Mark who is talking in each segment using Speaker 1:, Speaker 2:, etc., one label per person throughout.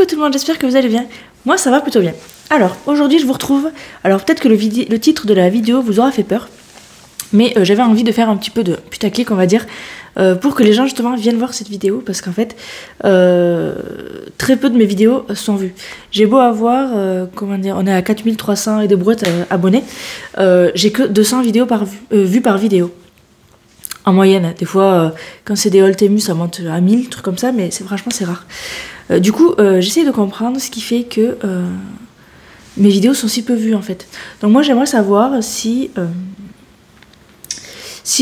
Speaker 1: tout le monde, j'espère que vous allez bien. Moi ça va plutôt bien. Alors aujourd'hui je vous retrouve, alors peut-être que le titre de la vidéo vous aura fait peur, mais j'avais envie de faire un petit peu de putaclic on va dire, pour que les gens justement viennent voir cette vidéo, parce qu'en fait très peu de mes vidéos sont vues. J'ai beau avoir, comment dire, on est à 4300 et des brouettes abonnés, j'ai que 200 vidéos vues par vidéo. En moyenne, des fois, quand c'est des haul Temu, ça monte à 1000, trucs comme ça, mais franchement, c'est rare. Du coup, j'essaie de comprendre ce qui fait que mes vidéos sont si peu vues, en fait. Donc moi, j'aimerais savoir si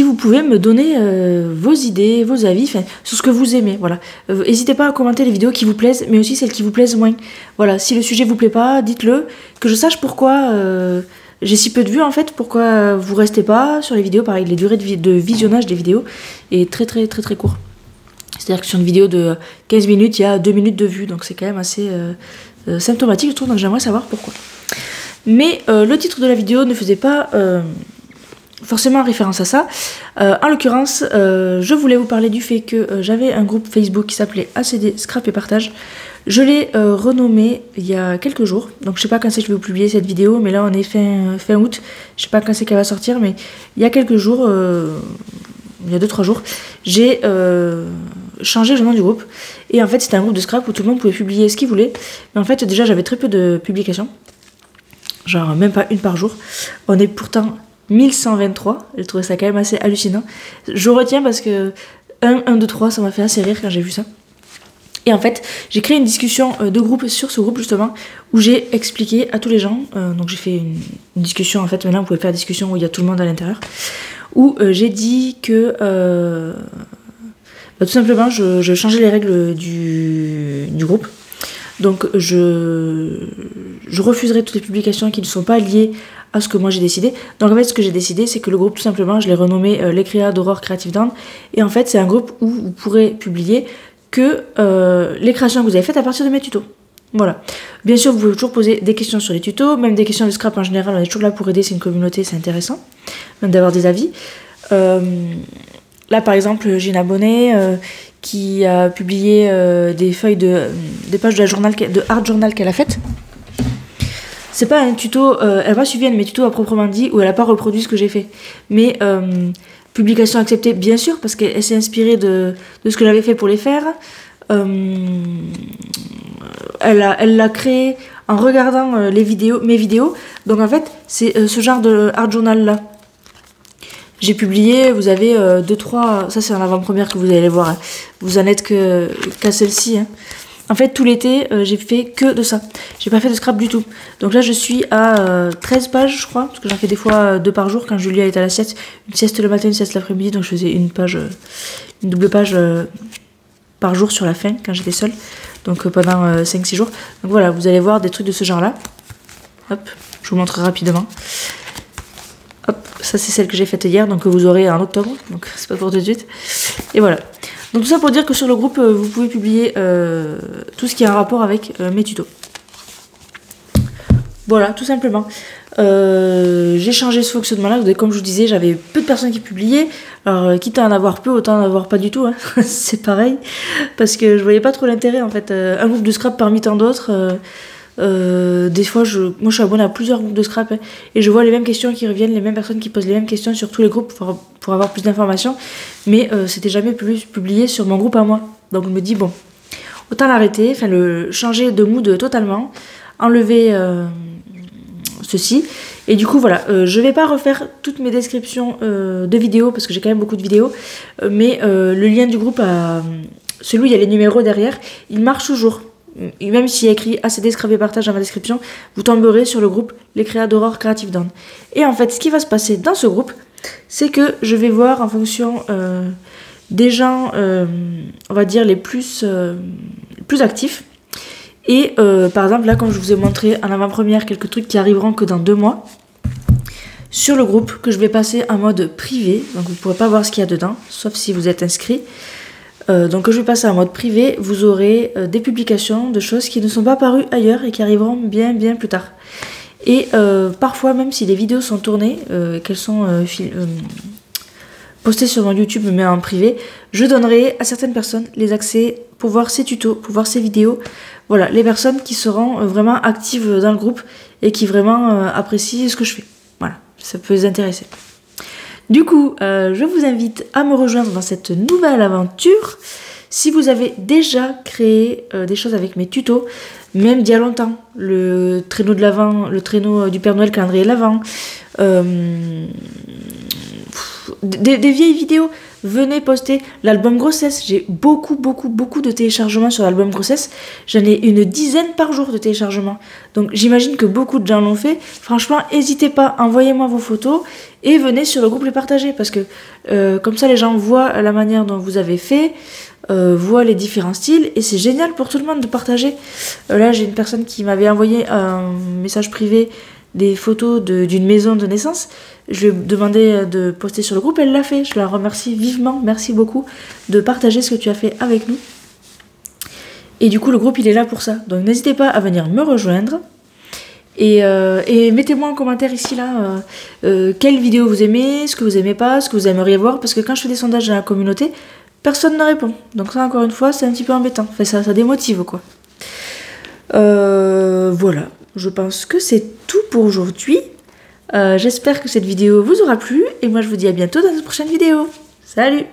Speaker 1: vous pouvez me donner vos idées, vos avis, sur ce que vous aimez, voilà. N'hésitez pas à commenter les vidéos qui vous plaisent, mais aussi celles qui vous plaisent moins. Voilà, si le sujet vous plaît pas, dites-le, que je sache pourquoi... j'ai si peu de vues en fait, pourquoi vous restez pas sur les vidéos. Pareil, les durées de visionnage des vidéos est très court. C'est-à-dire que sur une vidéo de 15 minutes, il y a 2 minutes de vue, donc c'est quand même assez symptomatique je trouve, donc j'aimerais savoir pourquoi. Mais le titre de la vidéo ne faisait pas forcément référence à ça. En l'occurrence, je voulais vous parler du fait que j'avais un groupe Facebook qui s'appelait ACD Scrap et Partage. Je l'ai renommé il y a quelques jours, donc je sais pas quand c'est que je vais vous publier cette vidéo, mais là on est fin août, je sais pas quand c'est qu'elle va sortir, mais il y a quelques jours, il y a 2-3 jours, j'ai changé le nom du groupe, et en fait c'était un groupe de scrap où tout le monde pouvait publier ce qu'il voulait, mais en fait déjà j'avais très peu de publications, genre même pas une par jour, on est pourtant 1123, j'ai trouvé ça quand même assez hallucinant, je retiens parce que 1, 2, 3, ça m'a fait assez rire quand j'ai vu ça. Et en fait, j'ai créé une discussion de groupe sur ce groupe justement, où j'ai expliqué à tous les gens, donc j'ai fait une discussion, en fait maintenant vous pouvez faire une discussion où il y a tout le monde à l'intérieur, où j'ai dit que tout simplement je changeais les règles du groupe. Donc je refuserai toutes les publications qui ne sont pas liées à ce que moi j'ai décidé. Donc en fait ce que j'ai décidé c'est que le groupe tout simplement je l'ai renommé les créas d'Aurore Creative Down, et en fait c'est un groupe où vous pourrez publier que les créations que vous avez faites à partir de mes tutos. Voilà. Bien sûr, vous pouvez toujours poser des questions sur les tutos, même des questions de scrap en général, on est toujours là pour aider, c'est une communauté, c'est intéressant, même d'avoir des avis. Là, par exemple, j'ai une abonnée qui a publié des feuilles des pages de Art Journal qu'elle a faites. C'est pas un tuto, elle n'a pas suivi un de mes tutos à proprement dit, où elle n'a pas reproduit ce que j'ai fait. Mais... publication acceptée, bien sûr, parce qu'elle s'est inspirée de ce que j'avais fait pour les faire. Elle l'a créé en regardant mes vidéos. Donc en fait, c'est ce genre de art journal là. J'ai publié, vous avez 2-3... Ça c'est en avant-première que vous allez voir. Hein. Vous en êtes qu'à celle-ci. Hein. En fait, tout l'été, j'ai fait que de ça. J'ai pas fait de scrap du tout. Donc là, je suis à 13 pages, je crois. Parce que j'en fais des fois 2 par jour quand Julia est à la sieste. Une sieste le matin, une sieste l'après-midi. Donc je faisais une double page par jour sur la fin, quand j'étais seule. Donc pendant 5-6 jours. Donc voilà, vous allez voir des trucs de ce genre-là. Hop, je vous montre rapidement. Hop, ça c'est celle que j'ai faite hier. Donc que vous aurez en octobre. Donc c'est pas pour tout de suite. Et voilà. Donc tout ça pour dire que sur le groupe, vous pouvez publier tout ce qui a un rapport avec mes tutos. Voilà, tout simplement. J'ai changé ce fonctionnement-là. Comme je vous disais, j'avais peu de personnes qui publiaient. Alors, quitte à en avoir peu, autant en avoir pas du tout. Hein. C'est pareil. Parce que je voyais pas trop l'intérêt, en fait. Un groupe de scrap parmi tant d'autres... des fois, moi je suis abonnée à plusieurs groupes de scrap, hein, et je vois les mêmes questions qui reviennent, les mêmes personnes qui posent les mêmes questions sur tous les groupes pour avoir plus d'informations, mais c'était jamais publié sur mon groupe à moi. Donc je me dis bon, autant l'arrêter, enfin changer de mood totalement, enlever ceci, et du coup voilà, je vais pas refaire toutes mes descriptions de vidéos parce que j'ai quand même beaucoup de vidéos, mais le lien du groupe, celui où il y a les numéros derrière, il marche toujours. Et même s'il y a écrit ACD Scrap et Partage dans ma description, vous tomberez sur le groupe Les Créas d'Aurore Creative Down. Et en fait, ce qui va se passer dans ce groupe, c'est que je vais voir en fonction des gens, on va dire, les plus actifs. Et par exemple, là, comme je vous ai montré en avant-première quelques trucs qui arriveront que dans 2 mois, sur le groupe, que je vais passer en mode privé, donc vous ne pourrez pas voir ce qu'il y a dedans, sauf si vous êtes inscrit. Donc je vais passer en mode privé, vous aurez des publications de choses qui ne sont pas parues ailleurs et qui arriveront bien plus tard. Et parfois même si les vidéos sont tournées, qu'elles sont postées sur mon YouTube mais en privé, je donnerai à certaines personnes les accès pour voir ces tutos, pour voir ces vidéos. Voilà, les personnes qui seront vraiment actives dans le groupe et qui vraiment apprécient ce que je fais. Voilà, ça peut les intéresser. Du coup, je vous invite à me rejoindre dans cette nouvelle aventure. Si vous avez déjà créé des choses avec mes tutos, même d'il y a longtemps, le traîneau de l'Avent, le traîneau du Père Noël, calendrier de l'Avent, des vieilles vidéos, venez poster l'album grossesse. J'ai beaucoup de téléchargements sur l'album grossesse. J'en ai une dizaine par jour de téléchargements. Donc j'imagine que beaucoup de gens l'ont fait. Franchement, n'hésitez pas, envoyez-moi vos photos et venez sur le groupe les partager. Parce que comme ça, les gens voient la manière dont vous avez fait, voient les différents styles. Et c'est génial pour tout le monde de partager. Là, j'ai une personne qui m'avait envoyé un message privé des photos d'une maison de naissance. Je lui ai demandé de poster sur le groupe, elle l'a fait. Je la remercie vivement, merci beaucoup de partager ce que tu as fait avec nous. Et du coup, le groupe, il est là pour ça. Donc n'hésitez pas à venir me rejoindre. Et mettez-moi en commentaire ici, là, quelle vidéo vous aimez, ce que vous aimez pas, ce que vous aimeriez voir. Parce que quand je fais des sondages dans la communauté, personne ne répond. Donc ça, encore une fois, c'est un petit peu embêtant. Enfin, ça démotive, quoi. Voilà. Je pense que c'est tout pour aujourd'hui. J'espère que cette vidéo vous aura plu. Et moi, je vous dis à bientôt dans une prochaine vidéo. Salut!